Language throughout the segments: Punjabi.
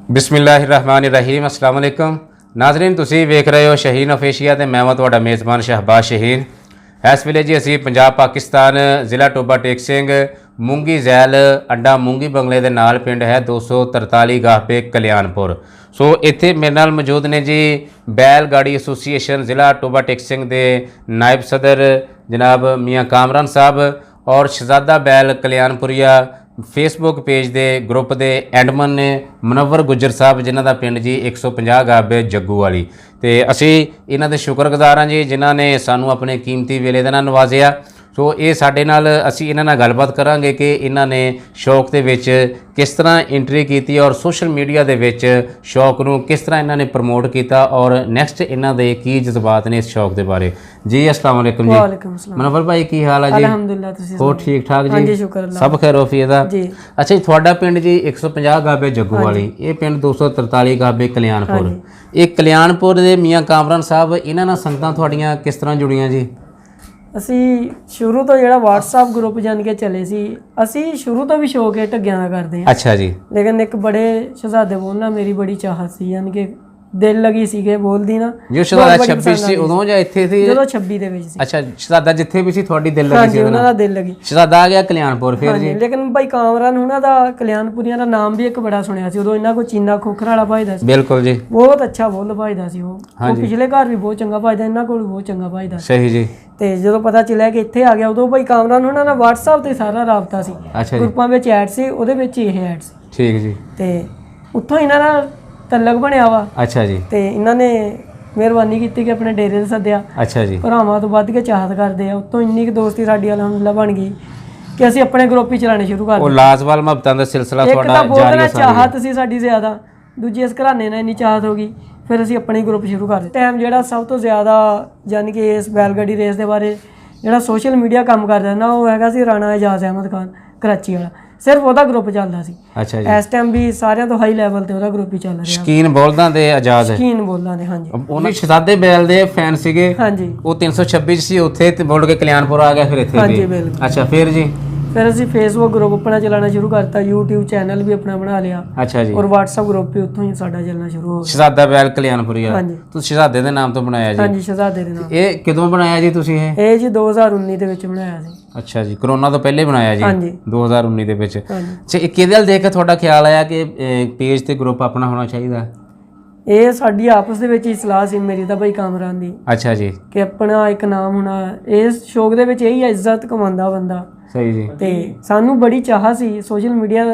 बिस्मिल्लाहिर्रहमानिर्रहीम अस्सलाम वालेकुम नाज़रीन, तुसी वेख रहे हो शहीन ऑफिशियल ते मैं तुहाडा मेज़बान शहबाज शहीन। इस वेले जी असी पंजाब पाकिस्तान ज़िला टोबा टेक सिंह मूंगी झैल अंडा मूंगी बंगले दे नाल पिंड है 243 गाहपे कल्याणपुर। सो इत्थे मेरे नाल मौजूद ने जी बैल गाड़ी एसोसीएशन ज़िला टोबा टेक सिंह दे नायब सदर जनाब मियाँ कामरान साहब और शहजादा बैल कल्याणपुरिया फेसबुक पेज के ग्रुप के एडमन ने मुनव्वर गुज्जर साहब जिन्हों का पिंड जी 150 गाबे जग्गू वाली। तो असी इन्हों के शुक्रगुजार हाँ जी जिन्हों ने सानू अपने कीमती वेले दे नाल नवाजिया। सो ये साडे नाल असी इन्हां नाल गलबात करांगे कि इन्हां ने शौक दे विच किस तरह एंट्री की और सोशल मीडिया दे विच शौक नूं किस तरह इन्हां ने प्रमोट किया और नैक्सट इन्हां दे की जज्बात ने इस शौक के बारे। जी अस्सलाम वालेकुम जी। वालेकुम सलाम। मुनव्वर भाई की हाल है जी? अल्हम्दुलिल्लाह तुसीं हो ठीक ठाक जी? हाँ जी शुक्र अल्लाह। सब खैर वफीयत दा जी। अच्छा जी तुहाडा पिंड जी 150 गाबे जग्गू वाली, ये पिंड 243 गाबे कल्याणपुर। ये कल्याणपुर दे मियाँ कामरान साहब इन्हां नाल संगतां तुहाडीਆਂ किस तरह जुड़ियां जी? ਅਸੀਂ ਸ਼ੁਰੂ ਤੋਂ ਜਿਹੜਾ WhatsApp ਗਰੁੱਪ ਜਾਣ ਕੇ ਚੱਲੇ ਸੀ, ਅਸੀਂ ਸ਼ੁਰੂ ਤੋਂ ਵੀ ਸ਼ੌਕ ਹੈ ਢੱਗਿਆਂ ਦਾ ਕਰਦੇ ਹਾਂ। अच्छा जी। ਲੇਕਿਨ ਇੱਕ ਬੜੇ ਸ਼ਹਜ਼ਾਦੇ ਬੋਲਣਾ ਮੇਰੀ ਬੜੀ ਚਾਹਤ ਸੀ, ਯਾਨੀ ਕਿ ਦਿਲ ਲੱਗੀ ਸੀਗੇ ਬੋਲਦੀ ਨਾ। ਜੋ ਸ਼ਹਜ਼ਾਦਾ 26 ਸੀ ਉਦੋਂ ਜਾਂ ਇੱਥੇ ਸੀ? ਜਦੋਂ 26 ਦੇ ਵਿੱਚ ਸੀ। ਅੱਛਾ ਸ਼ਹਜ਼ਾਦਾ ਜਿੱਥੇ ਵੀ ਸੀ ਤੁਹਾਡੀ ਦਿਲ ਲੱਗੀ ਸੀ? ਉਹਨਾਂ ਦਾ ਦਿਲ ਲੱਗੀ। ਸ਼ਹਜ਼ਾਦਾ ਆ ਗਿਆ ਕਲਿਆਣਪੁਰ ਫਿਰ ਜੀ? ਲੇਕਿਨ ਭਾਈ ਕਾਮਰਾਨ ਉਹਨਾਂ ਦਾ ਕਲਿਆਣਪੁਰੀਆਂ ਦਾ ਨਾਮ ਵੀ ਇੱਕ ਬੜਾ ਸੁਣਿਆ ਸੀ ਉਦੋਂ, ਇਹਨਾਂ ਕੋ ਚੀਨਾ ਖੋਖਰ ਵਾਲਾ ਭਾਈਦਾ ਸੀ। ਬਿਲਕੁਲ ਜੀ। ਬਹੁਤ ਅੱਛਾ ਬੋਲ ਭਾਈਦਾ ਸੀ ਉਹ ਪਿਛਲੇ ਘਰ ਵੀ ਬਹੁਤ ਚੰਗਾ ਭਾਈਦਾ, ਇਹਨਾਂ ਕੋਲ ਬਹੁਤ ਚੰਗਾ ਭਾਈਦਾ। ਸਹੀ ਜੀ। ਤੇ ਜਦੋਂ ਪਤਾ ਚੱਲਿਆ ਕਿ ਇੱਥੇ ਆ ਗਿਆ ਉਦੋਂ ਭਾਈ ਕਾਮਰਾਨ ਉਹਨਾਂ ਨਾਲ WhatsApp ਤੇ ਸਾਰਾ ਰਾਬਤਾ ਸੀ। ਗਰੁੱਪਾਂ ਵਿੱਚ ਐਡ ਸੀ, ਉਹਦੇ ਵਿੱਚ ਇਹ ਐਡ ਸੀ। ਠੀਕ ਜੀ। ਤੇ ਉੱਥੋਂ ਇਹਨਾਂ ਨਾਲ ਤਲਕ ਬਣਿਆ ਵਾ। ਅੱਛਾ ਜੀ। ਤੇ ਇਹਨਾਂ ਨੇ ਮਿਹਰਬਾਨੀ ਕੀਤੀ ਕਿ ਆਪਣੇ ਡੇਰੇ ਤੇ ਸੱਦਿਆ। ਅੱਛਾ ਜੀ। ਭਰਾਵਾਂ ਤੋਂ ਵੱਧ ਕੇ ਚਾਹਤ ਕਰਦੇ ਆ। ਉੱਤੋਂ ਇੰਨੀ ਕੁ ਦੋਸਤੀ ਸਾਡੀ ਅਲਹਮਦੁਲਿਲਾ ਬਣ ਗਈ ਕਿ ਅਸੀਂ ਆਪਣੇ ਗਰੁੱਪ ਹੀ ਚਲਾਣੇ ਸ਼ੁਰੂ ਕਰ ਦਿੱਤੇ। ਉਹ ਲਾਜ਼ਵਾਲ ਮੁਹੱਬਤਾਂ ਦਾ ਸਿਲਸਿਲਾ ਤੁਹਾਡਾ ਜਾਰੀ ਹੈ? ਚਾਹਤ ਸੀ ਸਾਡੀ ਜ਼ਿਆਦਾ, ਦੂਜੇ ਇਸ ਘਰਾਣੇ ਨਾਲ ਇੰਨੀ ਚਾਹਤ ਹੋ ਗਈ, ਫਿਰ ਅਸੀਂ ਆਪਣੇ ਗਰੁੱਪ ਸ਼ੁਰੂ ਕਰ ਦਿੱਤੇ। ਟਾਈਮ ਜਿਹੜਾ ਸਭ ਤੋਂ ਜ਼ਿਆਦਾ ਯਾਨੀ ਕਿ ਇਸ ਬੈਲਗੱਡੀ ਰੇਸ ਦੇ ਬਾਰੇ ਜਿਹੜਾ ਸੋਸ਼ਲ ਮੀਡੀਆ ਕੰਮ ਕਰਦਾ ਨਾ, ਉਹ ਹੈਗਾ ਸੀ ਰਾਣਾ ਇਜਾਜ਼ ਅਹਿਮਦ ਖਾਨ ਕਰਾਚੀ ਵਾਲਾ। ਸਿਰਫ ਉਹਦਾ ਗਰੁੱਪ ਚੱਲਦਾ ਸੀ। ਅੱਛਾ ਜੀ। ਇਸ ਟਾਈਮ ਵੀ ਸਾਰਿਆਂ ਤੋਂ ਹਾਈ ਲੈਵਲ ਤੇ ਉਹਦਾ ਗਰੁੱਪ ਹੀ ਚੱਲ ਰਿਹਾ। ਸ਼ਕੀਨ ਬੋਲਦਾਂ ਦੇ ਆਜ਼ਾਦ ਹੈ। ਸ਼ਕੀਨ ਬੋਲਦਾਂ ਦੇ ਹਾਂਜੀ। ਉਹਨਾਂ ਸ਼ਹਜ਼ਾਦੇ ਬੈਲ ਦੇ ਫੈਨ ਸੀਗੇ। ਹਾਂਜੀ। ਉਹ 326 ਸੀ ਉੱਥੇ ਤੇ ਬੋਲ ਕੇ ਕਲਿਆਣਪੁਰ ਆ ਗਿਆ ਫਿਰ ਇੱਥੇ ਵੀ। ਹਾਂਜੀ ਬਿਲਕੁਲ। ਅੱਛਾ ਫਿਰ ਜੀ? ਫਿਰ ਅਸੀਂ ਫੇਸਬੁੱਕ ਗਰੁੱਪ ਆਪਣਾ ਚਲਾਉਣਾ ਸ਼ੁਰੂ ਕਰਤਾ, YouTube ਚੈਨਲ ਵੀ ਆਪਣਾ ਬਣਾ ਲਿਆ। ਅੱਛਾ ਜੀ। ਔਰ WhatsApp ਗਰੁੱਪ ਵੀ ਉੱਥੋਂ ਹੀ ਸਾਡਾ ਚੱਲਣਾ ਸ਼ੁਰੂ ਹੋ ਗਿਆ। ਸ਼ਹਜ਼ਾਦਾ ਬੈਲ ਕਲਿਆਣਪੁਰੀ ਆ? ਹਾਂਜੀ। ਤੁਸੀਂ ਸ਼ਹਜ਼ਾਦੇ ਦੇ ਨਾਮ ਤੋਂ ਬਣਾਇਆ ਜੀ? ਹਾਂਜੀ ਸ਼ਹਜ਼ਾਦੇ ਦੇ ਨਾਮ। ਇਹ ਕਦੋਂ ਬਣਾਇਆ ਜੀ ਤੁਸੀਂ? ਇਹ ਜੀ 2019 ਦੇ ਵਿੱਚ ਬਣਾਇਆ ਸੀ। ਅੱਛਾ ਜੀ, ਕਰੋਨਾ ਤੋਂ ਪਹਿਲੇ ਬਣਾਇਆ ਜੀ? ਹਾਂਜੀ 2019 ਦੇ ਵਿੱਚ। ਹਾਂਜੀ। ਅੱਛਾ ਇਹ ਕਿਹਦੇ ਵੱਲ ਦੇਖ ਕੇ ਤੁਹਾਡਾ ਖਿਆਲ ਆਇਆ ਕਿ ਪੇਜ ਤੇ ਗਰੁੱਪ ਆਪਣਾ ਹੋਣਾ ਚਾਹੀਦਾ? ਇਹ ਸਾਡੀ ਆਪਸ ਦੇ ਵਿੱਚ ਹੀ ਸਲਾਹ ਸੀ ਮੇਰੀ ਤਾਂ ਭਾਈ ਕਾਮਰਾਨ ਦੀ। ਅੱਛਾ ਜੀ। ਕਿ ਆਪਣਾ ਇੱਕ ਨਾਮ ਹੋਣਾ ਇਸ ਸ਼ੌਕ ਦੇ ਵਿੱਚ, ਇਹੀ ਇੱਜ਼ਤ ਕਮਾਉਂਦਾ ਬੰਦਾ। ਸਹੀ ਜੀ। ਤੇ ਸਾਨੂੰ ਬੜੀ ਚਾਹ ਸੀ ਸੋਸ਼ਲ ਮੀਡੀਆ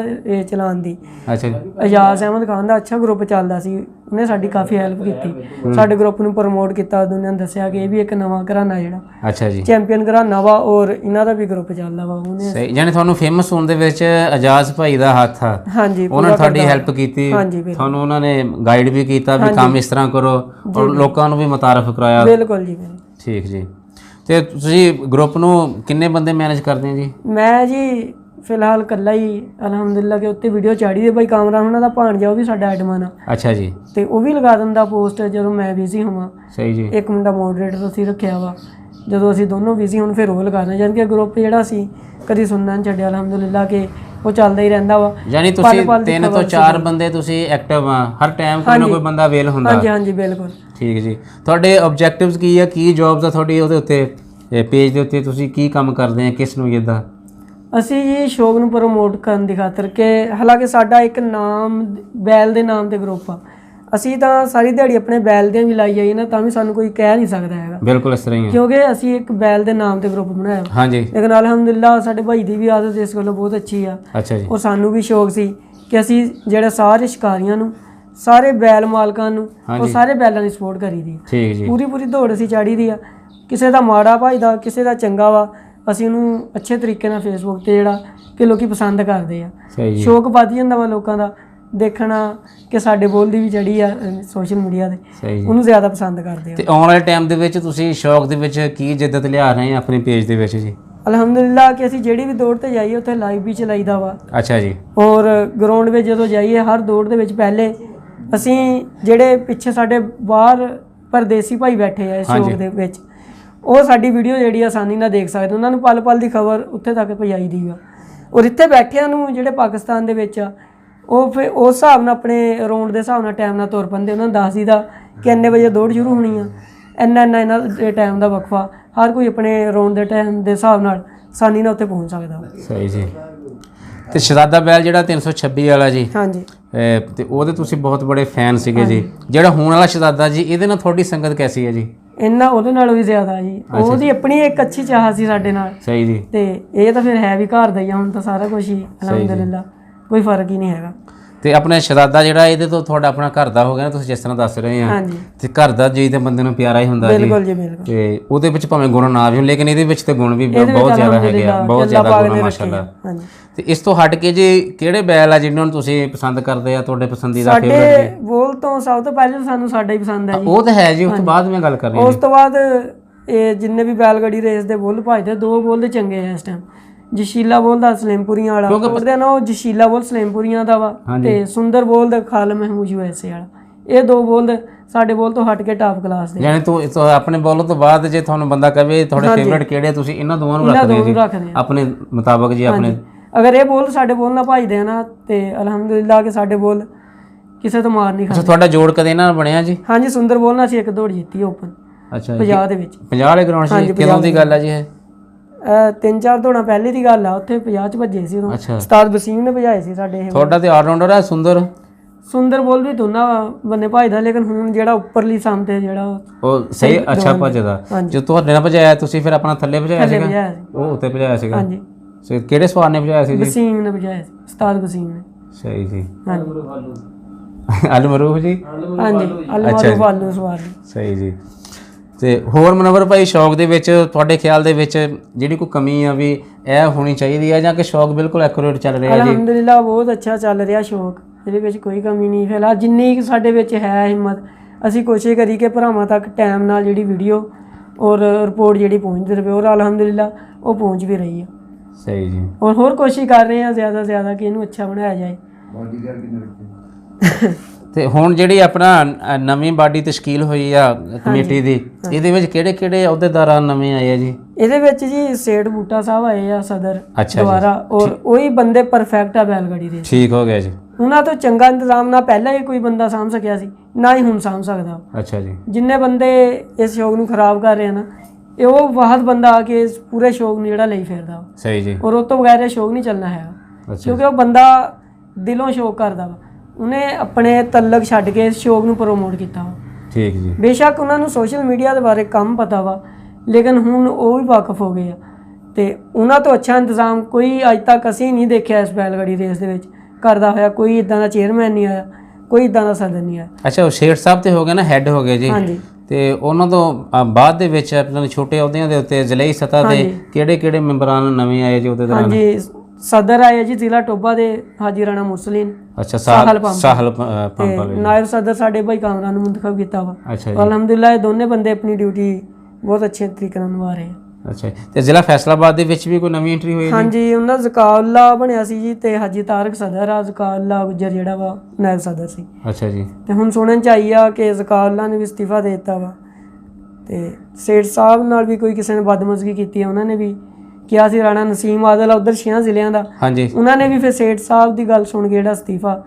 ਚਲਾਉਣ ਦੀ। ਅੱਛਾ ਜੀ। ਇਜਾਜ਼ ਅਹਿਮਦ ਖਾਨ ਦਾ ਅੱਛਾ ਗਰੁੱਪ ਚੱਲਦਾ ਸੀ, ਉਹਨੇ ਸਾਡੀ ਕਾਫੀ ਹੈਲਪ ਕੀਤੀ, ਸਾਡੇ ਗਰੁੱਪ ਨੂੰ ਪ੍ਰਮੋਟ ਕੀਤਾ। ਦੁਨੀਆ ਨੂੰ ਦੱਸਿਆ ਕਿ ਇਹ ਵੀ ਇੱਕ ਨਵਾਂ ਘਰਾਣਾ ਜਿਹੜਾ ਅੱਛਾ ਜੀ ਚੈਂਪੀਅਨ ਘਰਾਣਾ ਵਾ ਔਰ ਇਹਨਾਂ ਦਾ ਵੀ ਗਰੁੱਪ ਚੱਲਦਾ ਵਾ। ਉਹਨੇ ਸਹੀ ਯਾਨੀ ਤੁਹਾਨੂੰ ਫੇਮਸ ਹੋਣ ਦੇ ਵਿੱਚ ਇਜਾਜ਼ ਭਾਈ ਦਾ ਹੱਥ ਆ? ਹਾਂਜੀ। ਉਹਨਾਂ ਨੇ ਤੁਹਾਡੀ ਹੈਲਪ ਕੀਤੀ, ਤੁਹਾਨੂੰ ਉਹਨਾਂ ਨੇ ਗਾਈਡ ਵੀ ਕੀਤਾ ਵੀ ਕੰਮ ਇਸ ਤਰ੍ਹਾਂ ਕਰੋ ਔਰ ਲੋਕਾਂ ਨੂੰ ਵੀ ਮੁਤਾਰਫ ਕਰਾਇਆ? ਬਿਲਕੁਲ ਜੀ। ਠੀਕ ਜੀ। ਤੇ ਤੁਸੀਂ ਗਰੁੱਪ ਨੂੰ ਕਿੰਨੇ ਬੰਦੇ ਮੈਨੇਜ ਕਰਦੇ ਹੋ ਜੀ? ਮੈਂ ਜੀ ਫਿਲਹਾਲ ਇਕੱਲਾ ਹੀ ਅਲਹਮਦੁਲਿਲਾ ਕਿ ਉੱਤੇ ਵੀਡੀਓ ਚਾੜੀ ਦੇ ਭਾਈ ਕਾਮਰਾਨ ਉਹਨਾਂ ਦਾ ਭਾਣਜਾ, ਉਹ ਵੀ ਸਾਡਾ ਐਡਮਨ ਆ। ਅੱਛਾ ਜੀ। ਤੇ ਉਹ ਵੀ ਲਗਾ ਦਿੰਦਾ ਪੋਸਟ ਜਦੋਂ ਮੈਂ ਬਿਜ਼ੀ ਹੋਵਾਂ। ਸਹੀ ਜੀ। ਇੱਕ ਮੁੰਡਾ ਮੋਡਰੇਟਰ ਅਸੀਂ ਰੱਖਿਆ ਵਾ, ਜਦੋਂ ਅਸੀਂ ਦੋਨੋਂ ਬਿਜ਼ੀ ਹੁਣ ਫਿਰ ਉਹ ਲਗਾਉਣਾ। ਜਾਣੀ ਕਿ ਗਰੁੱਪ ਜਿਹੜਾ ਸੀ ਕਦੀ ਸੁਣਨਾ ਨਹੀਂ ਛੱਡਿਆ ਅਲਹਮਦੁਲਿਲਾ ਕਿ ਉਹ ਚੱਲਦਾ ਹੀ ਰਹਿੰਦਾ ਵਾ। ਯਾਨੀ ਤੁਸੀਂ 3 ਤੋਂ 4 ਬੰਦੇ ਤੁਸੀਂ ਐਕਟਿਵ ਆ ਹਰ ਟਾਈਮ, ਕੋਈ ਨਾ ਕੋਈ ਬੰਦਾ ਅਵੇਲ ਹੁੰਦਾ? ਹਾਂਜੀ ਹਾਂਜੀ ਬਿਲਕੁਲ। ਠੀਕ ਜੀ। ਤੁਹਾਡੇ ਆਬਜੈਕਟਿਵਸ ਕੀ ਆ, ਕੀ ਜੌਬਸ ਆ ਤੁਹਾਡੀ ਉਹਦੇ ਉੱਤੇ ਪੇਜ ਦੇ ਉੱਤੇ, ਤੁਸੀਂ ਕੀ ਕੰਮ ਕਰਦੇ ਆ, ਕਿਸ ਨੂੰ ਇੱਦਾਂ? ਅਸੀਂ ਜੀ ਸ਼ੌਕ ਨੂੰ ਪ੍ਰਮੋਟ ਕਰਨ ਦੀ ਖਾਤਰ ਕਿ ਹਾਲਾਂਕਿ ਸਾਡਾ ਇੱਕ ਨਾਮ ਬੈਲ ਦੇ ਨਾਮ ਤੇ ਗਰੁੱਪ ਆ, ਅਸੀਂ ਤਾਂ ਸਾਰੀ ਦਿਹਾੜੀ ਆਪਣੇ ਬੈਲ ਦੇ ਵੀ ਲਾਈ ਜਾਈਏ ਨਾ ਤਾਂ ਵੀ ਸਾਨੂੰ ਕੋਈ ਕਹਿ ਨਹੀਂ ਸਕਦਾ ਹੈਗਾ। ਬਿਲਕੁਲ ਇਸ ਤਰ੍ਹਾਂ ਹੀ ਹੈ, ਕਿਉਂਕਿ ਅਸੀਂ ਇੱਕ ਬੈਲ ਦੇ ਨਾਮ ਤੇ ਗਰੁੱਪ ਬਣਾਇਆ। ਹਾਂਜੀ। ਲੇਕਿਨ ਅਲਹਮਦੁਲਿਲਾ ਸਾਡੇ ਭਾਈ ਦੀ ਵੀ ਆਦਤ ਇਸ ਗੱਲੋਂ ਬਹੁਤ ਅੱਛੀ ਆ। ਅੱਛਾ ਜੀ। ਔਰ ਸਾਨੂੰ ਵੀ ਸ਼ੌਕ ਸੀ ਕਿ ਅਸੀਂ ਜਿਹੜੇ ਸਾਰੇ ਸ਼ਿਕਾਰੀਆਂ ਨੂੰ, ਸਾਰੇ ਬੈਲ ਮਾਲਕਾਂ ਨੂੰ, ਉਹ ਸਾਰੇ ਬੈਲਾਂ ਦੀ ਸਪੋਰਟ ਕਰੀ ਦੀ। ਠੀਕ ਜੀ। ਪੂਰੀ ਦੌੜ ਅਸੀਂ ਚਾੜੀ ਦੀ ਆ। ਕਿਸੇ ਦਾ ਮਾੜਾ ਭਾਈਦਾ, ਕਿਸੇ ਦਾ ਚੰਗਾ ਵਾ, ਅਸੀਂ ਉਹਨੂੰ ਅੱਛੇ ਤਰੀਕੇ ਨਾਲ ਫੇਸਬੁੱਕ ਤੇ ਜਿਹੜਾ ਕਿ ਲੋਕੀ ਪਸੰਦ ਕਰਦੇ ਆ। ਸ਼ੌਕ ਵੱਧ ਜਾਂਦਾ ਵਾ ਲੋਕਾਂ ਦਾ ਦੇਖਣਾ ਕਿ ਸਾਡੇ ਬੋਲਦੀ ਵੀ ਜਿਹੜੀ ਆ ਸੋਸ਼ਲ ਮੀਡੀਆ ਤੇ, ਉਹਨੂੰ ਜ਼ਿਆਦਾ ਪਸੰਦ ਕਰਦੇ ਆ। ਤੇ ਆਉਣ ਵਾਲੇ ਟਾਈਮ ਦੇ ਵਿੱਚ ਤੁਸੀਂ ਸ਼ੌਕ ਦੇ ਵਿੱਚ ਕੀ ਜਿੱਦਤ ਲਿਆ ਰਹੇ ਆ ਆਪਣੇ ਪੇਜ ਦੇ ਵਿੱਚ ਜੀ? ਅਲਹਮਦੁਲਿਲਾ ਕਿ ਅਸੀਂ ਜਿਹੜੀ ਵੀ ਦੌੜ ਤੇ ਜਾਈਏ ਉੱਥੇ ਲਾਈਵ ਵੀ ਚਲਾਈਦਾ ਵਾ। ਅੱਛਾ ਜੀ। ਔਰ ਗਰਾਊਂਡ ਵਿੱਚ ਜਦੋਂ ਜਾਈਏ ਹਰ ਦੌੜ ਦੇ ਵਿੱਚ ਪਹਿਲੇ ਅਸੀਂ ਜਿਹੜੇ ਪਿੱਛੇ ਸਾਡੇ ਬਾਹਰ ਪਰਦੇਸੀ ਭਾਈ ਬੈਠੇ ਆ ਇਸ ਸ਼ੌਕ ਦੇ ਵਿੱਚ, ਉਹ ਸਾਡੀ ਵੀਡੀਓ ਜਿਹੜੀ ਆਸਾਨੀ ਨਾਲ ਦੇਖ ਸਕਦੇ, ਉਹਨਾਂ ਨੂੰ ਪਲ ਪਲ ਦੀ ਖਬਰ ਉੱਥੇ ਤੱਕ ਪਹੁੰਚਾਈ ਦੀ ਆ। ਔਰ ਇੱਥੇ ਬੈਠਿਆਂ ਨੂੰ ਜਿਹੜੇ ਪਾਕਿਸਤਾਨ ਦੇ ਵਿੱਚ ਆ, ਉਹ ਫਿਰ ਉਸ ਹਿਸਾਬ ਨਾਲ ਆਪਣੇ ਰੌਂਡ ਦੇ ਹਿਸਾਬ ਨਾਲ ਟਾਈਮ ਨਾਲ ਤੁਰ ਪੈਂਦੇ। ਉਹਨਾਂ ਨੂੰ ਦੱਸ ਦਈਦਾ ਕਿ ਇੰਨੇ ਵਜੇ ਦੌੜ ਸ਼ੁਰੂ ਹੋਣੀ ਆ, ਇੰਨਾ ਇਹਨਾਂ ਦੇ ਟਾਈਮ ਦਾ ਵਕਫਾ। ਹਰ ਕੋਈ ਆਪਣੇ ਰੌਂਡ ਦੇ ਟਾਈਮ ਦੇ ਹਿਸਾਬ ਨਾਲ ਆਸਾਨੀ ਨਾਲ ਉੱਥੇ ਪਹੁੰਚ ਸਕਦਾ। ਸਹੀ ਜੀ। ਤੇ ਸ਼ਹਜ਼ਾਦਾ ਬੈਲ ਜਿਹੜਾ 326 ਵਾਲਾ ਜੀ, ਹਾਂਜੀ, ਤੇ ਉਹਦੇ ਤੁਸੀਂ ਬਹੁਤ ਬੜੇ ਫੈਨ ਸੀਗੇ ਜੀ। ਜਿਹੜਾ ਹੁਣ ਵਾਲਾ ਸ਼ਹਜ਼ਾਦਾ ਜੀ, ਇਹਦੇ ਨਾਲ ਤੁਹਾਡੀ ਸੰਗਤ ਕੈਸੀ ਹੈ ਜੀ? ਇੰਨਾ ਉਹਦੇ ਨਾਲੋਂ ਵੀ ਜ਼ਿਆਦਾ ਜੀ। ਉਹਦੀ ਆਪਣੀ ਇੱਕ ਅੱਛੀ ਚਾਹ ਸੀ ਸਾਡੇ ਨਾਲ। ਸਹੀ ਜੀ। ਤੇ ਇਹ ਤਾਂ ਫਿਰ ਹੈ ਵੀ ਘਰ ਦਾ ਹੀ ਆ ਹੁਣ ਤਾਂ ਸਾਰਾ ਕੁਝ ਹੀ ਅਲਹਮਦੁਲਿਲਾ, ਕੋਈ ਫਰਕ ਹੀ ਨਹੀਂ ਹੈਗਾ। ਤੇ ਆਪਣੇ ਸ਼ਹਜ਼ਾਦਾ ਜਿਹੜਾ ਇਹਦੇ ਤੋਂ ਤੁਹਾਡਾ ਆਪਣਾ ਘਰ ਦਾ ਹੋ ਗਿਆ ਨਾ, ਤੁਸੀਂ ਜਿਸ ਤਰ੍ਹਾਂ ਦੱਸ ਰਹੇ ਆ। ਹਾਂਜੀ, ਤੇ ਘਰ ਦਾ ਜੀ ਤੇ ਬੰਦੇ ਨੂੰ ਪਿਆਰਾ ਹੀ ਹੁੰਦਾ ਜੀ। ਬਿਲਕੁਲ ਜੀ, ਬਿਲਕੁਲ। ਤੇ ਉਹਦੇ ਵਿੱਚ ਭਾਵੇਂ ਗੁਣ ਨਾ ਵੀ ਹੋਣ, ਲੇਕਿਨ ਇਹਦੇ ਵਿੱਚ ਤੇ ਗੁਣ ਵੀ ਬਹੁਤ ਜ਼ਿਆਦਾ ਹੈਗੇ ਆ, ਬਹੁਤ ਜ਼ਿਆਦਾ ਗੁਣ ਮਾਸ਼ਾਅੱਲਾ। ਹਾਂਜੀ। ਤੇ ਇਸ ਤੋਂ ਹਟ ਕੇ ਜੀ ਕਿਹੜੇ ਬੈਲ ਆ ਜਿਨ੍ਹਾਂ ਨੂੰ ਤੁਸੀਂ ਪਸੰਦ ਕਰਦੇ ਆ, ਤੁਹਾਡੇ ਪਸੰਦੀਦਾ ਫੇਵਰਟ ਸਾਡੇ ਬੋਲ ਤੋਂ ਸਭ ਤੋਂ ਪਹਿਲਾਂ ਸਾਨੂੰ ਸਾਡਾ ਹੀ ਪਸੰਦ ਹੈ ਜੀ। ਉਹ ਤਾਂ ਹੈ ਜੀ, ਉਸ ਤੋਂ ਬਾਅਦ ਮੈਂ ਗੱਲ ਕਰ ਰਹੀ ਹਾਂ। ਉਸ ਤੋਂ ਬਾਅਦ ਇਹ ਜਿੰਨੇ ਵੀ ਬੈਲਗੱਡੀ ਰੇਸ ਦੇ ਬੁੱਲ ਭਜਦੇ, 2 ਬੁੱਲ ਦੇ ਚੰਗੇ ਆ ਇਸ ਟਾਈਮ। ਜਸ਼ੀਲਾ ਬੋਲ ਦਾ ਸਲੇਮਪੁਰੀਆਂ ਵਾਲਾ, ਉਹਦੇ ਨਾਲ ਉਹ ਜਸ਼ੀਲਾ ਬੋਲ ਸਲੇਮਪੁਰੀਆਂ ਦਾ ਵਾ, ਤੇ ਸੁੰਦਰ ਬੋਲ ਦਾ ਖਾਲ ਮਹਿਮੂਦ USA ਵਾਲਾ। ਇਹ 2 ਬੋਲ ਸਾਡੇ ਬੋਲ ਤੋਂ ਹਟ ਕੇ ਟਾਪ ਕਲਾਸ ਦੇ। ਯਾਨੀ ਤੂੰ ਆਪਣੇ ਬੋਲ ਤੋਂ ਬਾਅਦ ਜੇ ਤੁਹਾਨੂੰ ਬੰਦਾ ਕਹੇ ਤੁਹਾਡੇ ਫੇਵਰਟ ਕਿਹੜੇ, ਤੁਸੀਂ ਇਹਨਾਂ ਦੋਵਾਂ ਨੂੰ ਰੱਖਦੇ ਜੀ ਆਪਣੇ ਮੁਤਾਬਕ ਜੀ ਆਪਣੇ। ਅਗਰ ਇਹ ਬੋਲ ਸਾਡੇ ਬੋਲ ਨਾਲ ਭਜਦੇ ਆ ਨਾ, ਤੇ ਅਲਹਮਦੁਲਿਲਾ ਕਿ ਸਾਡੇ ਬੋਲ ਕਿਸੇ ਤੋਂ ਮਾਰ ਨਹੀਂ ਖਾਂਦੇ। ਤੁਹਾਡਾ ਜੋੜ ਕਦੇ ਇਹਨਾਂ ਨਾਲ ਬਣਿਆ ਜੀ? ਹਾਂਜੀ, ਸੁੰਦਰ ਬੋਲ ਨਾਲ ਅਸੀਂ 1 ਦੌੜ ਜਿੱਤੀ ਓਪਨ। ਅੱਛਾ, 50 ਦੇ ਵਿੱਚ। 50 ਵਾਲੇ ਗਰਾਊਂਡ ਸੀ? ਕਿਦੋਂ ਦੀ ਗੱਲ ਹੈ ਜੀ ਇਹ? 3-4 ਦੌੜਾਂ ਪਹਿਲੇ ਦੀ ਗੱਲ ਆ। ਉੱਥੇ 50 ਚ ਭੱਜੇ ਸੀ ਉਦੋਂ। ਉਸਤਾਦ ਵਸੀਮ ਨੇ ਭਜਾਏ ਸੀ ਸਾਡੇ ਇਹ। ਤੁਹਾਡਾ ਤੇ ਆਲਰਾਊਂਡਰ ਹੈ ਸੁੰਦਰ ਬੋਲ ਵੀ ਦੋਨਾਂ ਬੰਨੇ ਭਜਦਾ, ਲੇਕਿਨ ਹੁਣ ਜਿਹੜਾ ਉੱਪਰਲੀ ਸੰਮ ਤੇ ਜਿਹੜਾ ਉਹ ਸਹੀ ਅੱਛਾ ਭੱਜਦਾ। ਜੋ ਤੁਹਾਡੇ ਨਾਲ ਭਜਾਇਆ ਤੁਸੀਂ ਫਿਰ ਆਪਣਾ ਥੱਲੇ ਭਜਾਇਆ ਸੀਗਾ? ਉਹ ਉੱਤੇ ਭਜਾਇਆ ਸੀਗਾ। ਹਾਂਜੀ। ਕਿਹੜੇ ਸਵਾਰ ਨੇ ਭਜਾਇਆ ਸੀ ਜੀ? ਵਸੀਮ ਨੇ ਭਜਾਇਆ ਸੀ, ਉਸਤਾਦ ਵਸੀਮ ਨੇ। ਸਹੀ ਜੀ। ਹਾਂਜੀ, ਅਲ ਮਰੂਫ ਜੀ। ਹਾਂਜੀ, ਅਲ ਮਰੂਫ ਆਲੂ ਸਵਾਰ। ਸਹੀ ਜੀ। ਤੇ ਹੋਰ ਮਨਵਰ ਭਾਈ, ਸ਼ੌਕ ਦੇ ਵਿੱਚ ਤੁਹਾਡੇ ਖਿਆਲ ਦੇ ਵਿੱਚ ਜਿਹੜੀ ਕੋਈ ਕਮੀ ਆ ਵੀ ਇਹ ਹੋਣੀ ਚਾਹੀਦੀ ਹੈ, ਜਾਂ ਕਿ ਸ਼ੌਕ ਬਿਲਕੁਲ ਐਕੂਰੇਟ ਚੱਲ ਰਿਹਾ ਜੀ? ਅਲਹਮਦੁਲਿਲਾ ਬਹੁਤ ਅੱਛਾ ਚੱਲ ਰਿਹਾ ਸ਼ੌਕ, ਇਹਦੇ ਵਿੱਚ ਕੋਈ ਕਮੀ ਨਹੀਂ। ਫਿਲਹਾਲ ਜਿੰਨੀ ਸਾਡੇ ਵਿੱਚ ਹੈ ਹਿੰਮਤ, ਅਸੀਂ ਕੋਸ਼ਿਸ਼ ਕਰੀ ਕਿ ਭਰਾਵਾਂ ਤੱਕ ਟਾਈਮ ਨਾਲ ਜਿਹੜੀ ਵੀਡੀਓ ਔਰ ਰਿਪੋਰਟ ਜਿਹੜੀ ਪਹੁੰਚਦੀ ਰਹੇ, ਔਰ ਅਲਹਮਦੁਲਿਲਾ ਉਹ ਪਹੁੰਚ ਵੀ ਰਹੀ ਆ। ਸਹੀ ਜੀ। ਔਰ ਹੋਰ ਕੋਸ਼ਿਸ਼ ਕਰ ਰਹੇ ਹਾਂ ਜ਼ਿਆਦਾ ਤੋਂ ਜ਼ਿਆਦਾ ਕਿ ਇਹਨੂੰ ਅੱਛਾ ਬਣਾਇਆ ਜਾਏ। ਤੇ ਹੁਣ ਜਿਹੜੀ ਆਪਣਾ ਨਵੀਂ ਬਾਡੀ ਤਸ਼ਕੀਲ ਹੋਈ ਆ ਕਮੇਟੀ ਦੀ, ਇਹਦੇ ਵਿੱਚ ਕਿਹੜੇ ਕਿਹੜੇ ਅਹੁਦੇਦਾਰ ਨਵੇਂ ਆਏ ਆ ਜੀ? ਇਹਦੇ ਵਿੱਚ ਜੀ ਸੇਠ ਬੂਟਾ ਸਾਹਿਬ ਆਏ ਆ ਸਦਰ ਦੁਆਰਾ, ਔਰ ਉਹੀ ਬੰਦੇ ਪਰਫੈਕਟ ਆ ਬੈਲਗੱਡੀ ਦੇ। ਠੀਕ ਹੋ ਗਿਆ ਜੀ। ਉਹਨਾਂ ਤੋਂ ਚੰਗਾ ਇੰਤਜ਼ਾਮ ਨਾ ਪਹਿਲਾਂ ਹੀ ਕੋਈ ਬੰਦਾ ਸਾਂਭ ਸਕਿਆ ਸੀ, ਨਾ ਹੀ ਹੁਣ ਸਾਂਭ ਸਕਦਾ। ਅੱਛਾ ਜੀ। ਜਿੰਨੇ ਬੰਦੇ ਇਸ ਸ਼ੌਕ ਨੂੰ ਖਰਾਬ ਕਰ ਰਹੇ ਆ ਨਾ, ਇਹ ਉਹ ਵਾਹਦ ਬੰਦਾ ਆ ਕੇ ਇਸ ਪੂਰੇ ਸ਼ੌਕ ਨੂੰ ਜਿਹੜਾ ਲਈ ਫਿਰਦਾ। ਸਹੀ ਜੀ। ਔਰ ਉਹ ਤੋਂ ਬਗੈਰ ਇਹ ਸ਼ੌਕ ਨਹੀਂ ਚੱਲਣਾ ਹੈਗਾ, ਕਿਉਂਕਿ ਉਹ ਬੰਦਾ ਦਿਲੋਂ ਸ਼ੌਕ ਕਰਦਾ ਵਾ। ਉਹਨੇ ਆਪਣੇ ਤਲਕ ਛੱਡ ਕੇ ਇਸ ਸ਼ੌਕ ਨੂੰ ਪ੍ਰਮੋਟ ਕੀਤਾ ਵਾ। ਠੀਕ ਜੀ। ਬੇਸ਼ੱਕ ਉਹਨਾਂ ਨੂੰ ਸੋਸ਼ਲ ਮੀਡੀਆ ਦੇ ਬਾਰੇ ਕੰਮ ਪਤਾ ਵਾ, ਲੇਕਿਨ ਹੁਣ ਉਹ ਵੀ ਵਾਕਫ ਹੋ ਗਏ ਆ, ਤੇ ਉਹਨਾਂ ਤੋਂ ਅੱਛਾ ਇੰਤਜ਼ਾਮ ਕੋਈ ਅੱਜ ਤੱਕ ਅਸੀਂ ਨਹੀਂ ਦੇਖਿਆ ਇਸ ਬੈਲਗੱਡੀ ਰੇਸ ਦੇ ਵਿੱਚ ਕਰਦਾ ਹੋਇਆ। ਕੋਈ ਇਦਾਂ ਦਾ ਚੇਅਰਮੈਨ ਨਹੀਂ ਆਇਆ, ਕੋਈ ਇਦਾਂ ਦਾ ਸਦਰ ਨਹੀਂ ਆਇਆ। ਅੱਛਾ, ਉਹ ਸ਼ੇਰ ਸਾਹਿਬ ਤੇ ਹੋ ਗਏ ਨਾ, ਹੈੱਡ ਹੋ ਗਏ ਜੀ। ਹਾਂਜੀ। ਤੇ ਉਹਨਾਂ ਤੋਂ ਬਾਅਦ ਦੇ ਵਿੱਚ ਆਪਣੇ ਛੋਟੇ ਅਹੁਦਿਆਂ ਦੇ ਉੱਤੇ ਜ਼ਿਲ੍ਹੀ ਸਤ੍ਹਾ ਤੇ ਕਿਹੜੇ ਕਿਹੜੇ ਮੈਂਬਰਾਂ ਨਵੇਂ ਆਏ ਜੀ ਉਹਦੇ ਦੌਰਾਨ? ਹਾਂਜੀ, ਸਦਰ ਆਏ ਜੀ ਜ਼ਿਲ੍ਹਾ ਟੋਬਾ ਦੇ ਹਾਜੀ ਰਾਣਾ ਮੁਰਸਲੀਨ। ਅੱਛਾ, ਸਾਹਲ ਪੰਪ ਵਾਲੇ। ਨਾਇਬ ਸਦਰ ਸਾਡੇ ਭਾਈ ਕਾਮਰਾਨ ਨੂੰ ਮੁੰਤਖਬ ਕੀਤਾ ਵਾ। ਅੱਛਾ ਜੀ। ਅਲਹਮਦੁਲਿਲਾ ਇਹ ਦੋਨੇ ਬੰਦੇ ਆਪਣੀ ਡਿਊਟੀ ਬਹੁਤ ਅੱਛੇ ਤਰੀਕੇ ਨਾਲ ਨਿਭਾ ਰਹੇ ਆ। ਅੱਛਾ, ਤੇ ਜ਼ਿਲ੍ਹਾ ਫੈਸਲਾਬਾਦ ਦੇ ਵਿੱਚ ਵੀ ਕੋਈ ਨਵੀਂ ਐਂਟਰੀ ਹੋਈ? ਹਾਂਜੀ, ਉਹਨਾਂ ਦਾ ਜ਼ਕਾਉੱਲਾ ਬਣਿਆ ਸੀ ਜੀ, ਤੇ ਹਾਜੀ ਤਾਰਕ ਸਦਰ ਆ। ਜ਼ਕਾਉੱਲਾ ਗੁੱਜਰ ਜਿਹੜਾ ਵਾ ਨਾਇਬ ਸਦਰ ਸੀ। ਅੱਛਾ ਜੀ। ਤੇ ਹੁਣ ਸੁਣਨ ਚ ਆਈ ਆ ਕਿ ਜ਼ਕਾਉੱਲਾ ਨੇ ਵੀ ਅਸਤੀਫਾ ਦੇ ਦਿੱਤਾ ਵਾ, ਤੇ ਸੇਠ ਸਾਹਿਬ ਨਾਲ ਵੀ ਕੋਈ ਕਿਸੇ ਨੇ ਬਦਮਜ਼ਗੀ ਕੀਤੀ ਆ। ਉਹਨਾਂ ਨੇ ਵੀ ਕਿਹਾ ਸੀ, ਰਾਣਾ ਨਸੀਮ ਆਦਲ ਉਧਰ 6 ਜ਼ਿਲ੍ਹਿਆਂ ਦਾ, ਹਾਂਜੀ, ਉਹਨਾਂ ਨੇ ਵੀ ਫਿਰ ਸੇਠ ਸਾਹਿਬ ਦੀ ਗੱਲ ਸੁਣ ਕੇ ਜਿਹੜਾ ਅਸਤੀਫਾ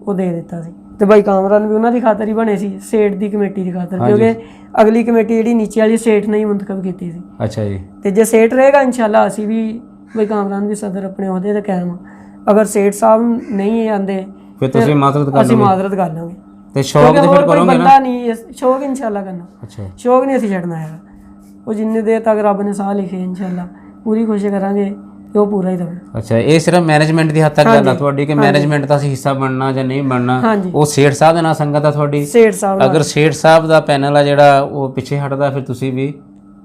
ਉਹ ਦੇ ਦਿੱਤਾ ਸੀ। ਤੇ ਭਾਈ ਕਾਮਰਾਨ ਵੀ ਉਹਨਾਂ ਦੀ ਖਾਤਰ ਹੀ ਬਣੇ ਸੀ, ਸੇਠ ਦੀ ਕਮੇਟੀ ਦੀ ਖਾਤਰ, ਕਿਉਂਕਿ ਅਗਲੀ ਕਮੇਟੀ ਜਿਹੜੀ ਨੀਚੇ ਵਾਲੀ ਸੇਠ ਨੇ ਹੀ ਮੁੰਤਖਬ ਕੀਤੀ ਸੀ। ਅੱਛਾ ਜੀ। ਤੇ ਜੇ ਸੇਠ ਰਹੇਗਾ ਇਨਸ਼ਾਅੱਲਾ ਅਸੀਂ ਵੀ ਭਾਈ ਕਾਮਰਾਨ ਵੀ ਸਦਰ ਆਪਣੇ ਅਹੁਦੇ ਤੇ ਕਾਇਮ ਆ। ਅਗਰ ਸੇਠ ਸਾਹਿਬ ਨਹੀਂ ਆਂਦੇ ਫਿਰ ਤੁਸੀਂ ਮਾਜ਼ਰਤ ਕਰ ਅਸੀਂ ਮਾਜ਼ਰਤ ਕਰ ਲਾਂਗੇ। ਤੇ ਸ਼ੌਕ ਦੇ ਫਿਰ ਕਰੋਗੇ ਨਾ? ਬੰਦਾ ਨਹੀਂ, ਸ਼ੌਕ ਇਨਸ਼ਾਅੱਲਾ ਕਰਨਾ। ਅੱਛਾ, ਸ਼ੌਕ ਨਹੀਂ ਅਸੀਂ ਛੱਡਣਾ ਹੈਗਾ। ਉਹ ਜਿੰਨੇ ਦੇਰ ਤੱਕ ਰੱਬ ਨੇ ਸਾਹ ਲਿਖੇ ਇਨਸ਼ਾਅੱਲਾ ਪੂਰੀ ਕੋਸ਼ਿਸ਼ ਕਰਾਂਗੇ ਕਿ ਉਹ ਪੂਰਾ ਹੀ ਰਹੇ। ਅੱਛਾ, ਇਹ ਸਿਰਫ ਮੈਨੇਜਮੈਂਟ ਦੀ ਹੱਦ ਤੱਕ ਗੱਲ ਆ ਤੁਹਾਡੀ ਕਿ ਮੈਨੇਜਮੈਂਟ ਦਾ ਅਸੀਂ ਹਿੱਸਾ ਬਣਨਾ ਜਾਂ ਨਹੀਂ ਬਣਨਾ, ਉਹ ਸੇਠ ਸਾਹਿਬ ਦੇ ਨਾਲ ਸੰਗਤ ਆ ਤੁਹਾਡੀ? ਸੇਠ ਸਾਹਿਬ। ਅਗਰ ਸੇਠ ਸਾਹਿਬ ਦਾ ਪੈਨਲ ਆ ਜਿਹੜਾ ਉਹ ਪਿੱਛੇ ਹਟਦਾ, ਫਿਰ ਤੁਸੀਂ ਵੀ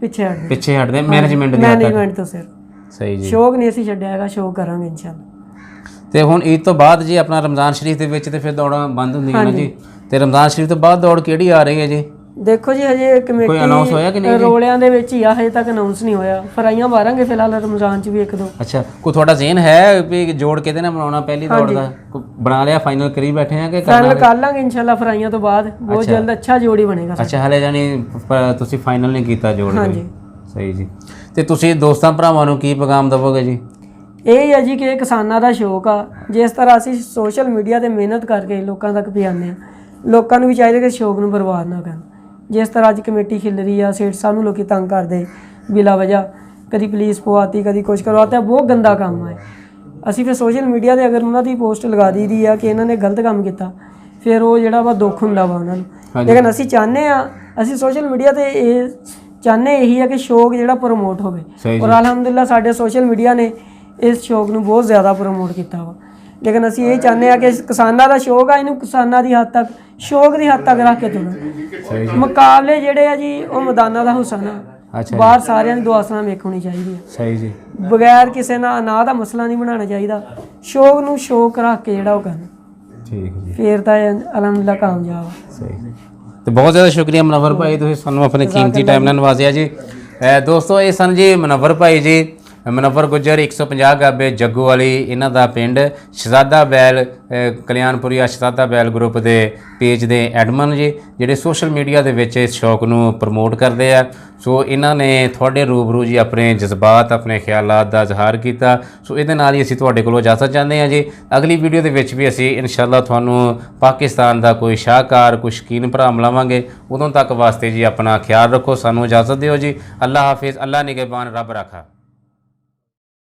ਪਿੱਛੇ ਹਟਦੇ ਮੈਨੇਜਮੈਂਟ ਤੋਂ ਸਿਰ। ਸਹੀ ਜੀ। ਸ਼ੌਕ ਨਹੀਂ ਅਸੀਂ ਛੱਡਿਆ ਹੈਗਾ, ਸ਼ੌਕ ਕਰਾਂਗੇ ਇਨਸ਼ਾਅੱਲਾ। ਤੇ ਹੁਣ ਈਦ ਤੋਂ ਬਾਅਦ ਜੀ ਆਪਣਾ ਰਮਜ਼ਾਨ ਸ਼ਰੀਫ ਦੇ ਵਿੱਚ ਤੇ ਫਿਰ ਦੌੜਾਂ ਬੰਦ ਹੁੰਦੀਆਂ ਨੇ ਜੀ, ਤੇ ਰਮਜ਼ਾਨ ਸ਼ਰੀਫ ਤੋਂ ਬਾਅਦ ਦੌੜ ਕਿਹੜੀ ਆ ਰਹੀ ਹੈ ਜੀ? ਦੇਖੋ ਜੀ, ਹਜੇ ਕਮੇਟੀ ਰੋਲਿਆਂ ਦੇ ਵਿੱਚ ਹੀ ਆ, ਹਜੇ ਤੱਕ ਅਨਾਉਂਸ ਨਹੀਂ ਹੋਇਆ। ਫਰਾਈਆਂ ਮਾਰਾਂਗੇ ਫਿਲਹਾਲ ਰਮਜ਼ਾਨ ਚ ਵੀ 1-2। ਅੱਛਾ, ਕੋਈ ਤੁਹਾਡਾ ਜ਼ੇਨ ਹੈ ਵੀ ਜੋੜ ਕਿਹਦੇ ਨਾਲ ਬਣਾਉਣਾ ਪਹਿਲੀ ਦੌੜ ਦਾ? ਬਣਾ ਲਿਆ, ਫਾਈਨਲ ਕਰੀ ਬੈਠੇ ਆ ਕਿ ਫਾਈਨਲ ਕਰ ਲਾਂਗੇ ਇਨਸ਼ਾਅੱਲਾ ਫਰਾਈਆਂ ਤੋਂ ਬਾਅਦ, ਬਹੁਤ ਜਲਦ ਅੱਛਾ ਜੋੜ ਹੀ ਬਣੇਗਾ। ਅੱਛਾ, ਹਲੇ ਜਾਨੀ ਤੁਸੀਂ ਫਾਈਨਲ ਨਹੀਂ ਕੀਤਾ ਜੋੜ? ਹਾਂਜੀ। ਸਹੀ ਜੀ। ਤੇ ਤੁਸੀਂ ਦੋਸਤਾਂ ਭਰਾਵਾਂ ਨੂੰ ਕੀ ਪੈਗਾਮ ਦੇਵੋਗੇ ਜੀ? ਇਹ ਹੀ ਹੈ ਜੀ ਕਿ ਇਹ ਕਿਸਾਨਾਂ ਦਾ ਸ਼ੌਕ ਆ। ਜਿਸ ਤਰ੍ਹਾਂ ਅਸੀਂ ਸੋਸ਼ਲ ਮੀਡੀਆ ਤੇ ਮਿਹਨਤ ਕਰਕੇ ਲੋਕਾਂ ਤੱਕ ਪਹੁੰਚਾਉਂਦੇ ਹਾਂ, ਲੋਕਾਂ ਨੂੰ ਵੀ ਚਾਹੀਦਾ ਕਿ ਸ਼ੌਕ ਨੂੰ ਬਰਬਾਦ ਨਾ ਕਰਨ। ਜਿਸ ਤਰ੍ਹਾਂ ਅੱਜ ਕਮੇਟੀ ਖਿਲ ਰਹੀ ਆ, ਸੇਠ ਸਾਹਿਬ ਨੂੰ ਲੋਕੀ ਤੰਗ ਕਰਦੇ ਬਿਲਾ ਵਜ੍ਹਾ, ਕਦੀ ਪੁਲਿਸ ਪਵਾਤੀ, ਕਦੀ ਕੁਛ ਕਰਵਾਤਾ, ਬਹੁਤ ਗੰਦਾ ਕੰਮ ਹੈ। ਅਸੀਂ ਫਿਰ ਸੋਸ਼ਲ ਮੀਡੀਆ ਤੇ ਅਗਰ ਉਹਨਾਂ ਦੀ ਪੋਸਟ ਲਗਾ ਦਈਦੀ ਆ ਕਿ ਇਹਨਾਂ ਨੇ ਗਲਤ ਕੰਮ ਕੀਤਾ, ਫਿਰ ਉਹ ਜਿਹੜਾ ਵਾ ਦੁੱਖ ਹੁੰਦਾ ਵਾ ਉਹਨਾਂ ਨੂੰ। ਲੇਕਿਨ ਅਸੀਂ ਚਾਹੁੰਦੇ ਆ, ਅਸੀਂ ਸੋਸ਼ਲ ਮੀਡੀਆ ਤੇ ਇਹ ਚਾਹੁੰਦੇ ਇਹੀ ਆ ਕਿ ਸ਼ੌਕ ਜਿਹੜਾ ਪ੍ਰਮੋਟ ਹੋਵੇ, ਔਰ ਅਲਹਮਦੁਲਿਲਾ ਸਾਡੇ ਸੋਸ਼ਲ ਮੀਡੀਆ ਨੇ ਇਸ ਸ਼ੌਕ ਨੂੰ ਬਹੁਤ ਜ਼ਿਆਦਾ ਪ੍ਰਮੋਟ ਕੀਤਾ ਵਾ। ਲੇਕਿਨ ਅਸੀਂ ਇਹ ਚਾਹੁੰਦੇ ਆ ਕਿ ਕਿਸਾਨਾਂ ਦਾ ਸ਼ੌਕ ਆ, ਇਹਨੂੰ ਕਿਸਾਨਾਂ ਦੀ ਹੱਦ ਤੱਕ, ਸ਼ੌਕ ਦੀ ਹੱਦ ਤੱਕ ਰੱਖ ਕੇ ਤੁਰਨਾ। ਮੁਕਾਬਲੇ ਜਿਹੜੇ ਆ ਜੀ ਉਹ ਮੈਦਾਨਾਂ ਦਾ ਹੁਸਨ ਆ, ਬਾਹਰ ਸਾਰਿਆਂ ਦੀ ਦੁਆ ਸਲਾਮ ਵੇਖ ਹੋਣੀ ਚਾਹੀਦੀ ਆ। ਸਹੀ ਜੀ, ਬਗੈਰ ਕਿਸੇ ਨਾਲ ਨਾ ਦਾ ਮਸਲਾ ਨਹੀਂ ਬਣਾਉਣਾ ਚਾਹੀਦਾ। ਸ਼ੌਕ ਨੂੰ ਸ਼ੌਕ ਰੱਖ ਕੇ ਜਿਹੜਾ ਉਹ ਕਰਨਾ, ਠੀਕ ਜੀ, ਫਿਰ ਤਾਂ ਅਲਹਮਦੁਲਿਲਾ ਕਾਮਯਾਬ ਆ। ਸਹੀ। ਤੇ ਬਹੁਤ ਜ਼ਿਆਦਾ ਸ਼ੁਕਰੀਆ ਮਨੱਵਰ ਭਾਈ, ਤੁਸੀਂ ਸਾਨੂੰ ਆਪਣੇ ਕੀਮਤੀ ਟਾਈਮ ਨਾਲ ਨਵਾਜ਼ਿਆ ਜੀ। ਦੋਸਤੋ ਇਹ ਸਨ ਜੀ ਮਨੱਵਰ ਭਾਈ ਜੀ, ਮਨੱਵਰ ਗੁੱਜਰ 150 ਗਾਬੇ ਜੱਗੂ ਵਾਲੀ, ਇਹਨਾਂ ਦਾ ਪਿੰਡ ਸ਼ਹਜ਼ਾਦਾ ਬੈਲ ਕਲਿਆਣਪੁਰੀਆ ਸ਼ਹਜ਼ਾਦਾ ਬੈਲ ਗਰੁੱਪ ਦੇ ਪੇਜ ਦੇ ਐਡਮਨ ਜੀ, ਜਿਹੜੇ ਸੋਸ਼ਲ ਮੀਡੀਆ ਦੇ ਵਿੱਚ ਇਸ ਸ਼ੌਕ ਨੂੰ ਪ੍ਰਮੋਟ ਕਰਦੇ ਆ। ਸੋ ਇਹਨਾਂ ਨੇ ਤੁਹਾਡੇ ਰੂਬਰੂ ਜੀ ਆਪਣੇ ਜਜ਼ਬਾਤ, ਆਪਣੇ ਖਿਆਲਾਤ ਦਾ ਇਜ਼ਹਾਰ ਕੀਤਾ। ਸੋ ਇਹਦੇ ਨਾਲ ਹੀ ਅਸੀਂ ਤੁਹਾਡੇ ਕੋਲੋਂ ਇਜਾਜ਼ਤ ਚਾਹੁੰਦੇ ਹਾਂ ਜੀ। ਅਗਲੀ ਵੀਡੀਓ ਦੇ ਵਿੱਚ ਵੀ ਅਸੀਂ ਇਨਸ਼ਾਅੱਲਾ ਤੁਹਾਨੂੰ ਪਾਕਿਸਤਾਨ ਦਾ ਕੋਈ ਸ਼ਾਹਕਾਰ, ਕੋਈ ਸ਼ੌਕੀਨ ਭਰਾ ਮਿਲਾਵਾਂਗੇ। ਉਦੋਂ ਤੱਕ ਵਾਸਤੇ ਜੀ ਆਪਣਾ ਖਿਆਲ ਰੱਖੋ, ਸਾਨੂੰ ਇਜਾਜ਼ਤ ਦਿਓ ਜੀ। ਅੱਲਾ ਹਾਫਿਜ਼, ਅੱਲਾ ਨਿਗਹਿਬਾਨ, ਰੱਬ ਰਾਖਾ।